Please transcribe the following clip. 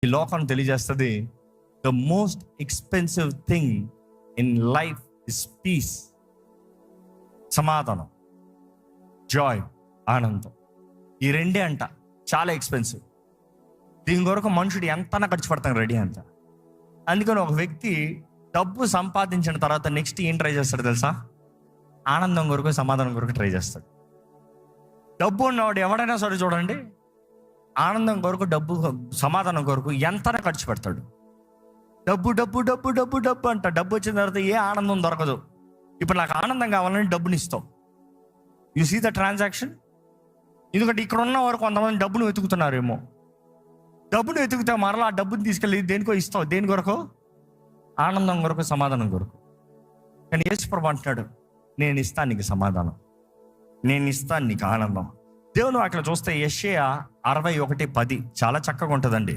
ఈ లోకం తెలియజేస్తుంది, the most expensive thing in life is piece. సమాధానం, జాయ్, ఆనందం. ఈ రెండే అంట చాలా ఎక్స్పెన్సివ్. దీని కొరకు మనుషుడు ఎంతనా ఖర్చు పెడతాను రెడీ అంట. అందుకని ఒక వ్యక్తి డబ్బు సంపాదించిన తర్వాత నెక్స్ట్ ఏం ట్రై చేస్తాడు తెలుసా? ఆనందం కొరకు, సమాధానం కొరకు ట్రై చేస్తాడు. డబ్బు ఉన్నవాడు ఎవడైనా సరే చూడండి, ఆనందం కొరకు, డబ్బు, సమాధానం కొరకు ఎంతనా ఖర్చు పెడతాడు. డబ్బు డబ్బు డబ్బు డబ్బు డబ్బు అంట. డబ్బు వచ్చిన తర్వాత ఏ ఆనందం దొరకదు. ఇప్పుడు నాకు ఆనందం కావాలని డబ్బుని ఇస్తావు. You see the transaction. ఎందుకంటే ఇక్కడ ఉన్న వారు కొంతమంది డబ్బును వెతుకుతున్నారేమో. డబ్బును వెతుకుతా మరలా ఆ డబ్బుని తీసుకెళ్ళి దేనికో ఇస్తావు. దేని కొరకు? ఆనందం కొరకు, సమాధానం కొరకు. కానీ యేసుప్రభువు అంటున్నాడు, నేను ఇస్తాను నీకు సమాధానం, నేను ఇస్తాను నీకు ఆనందం. దేవుని అక్కడ చూస్తే యెషయా 61:10 చాలా చక్కగా ఉంటుందండి.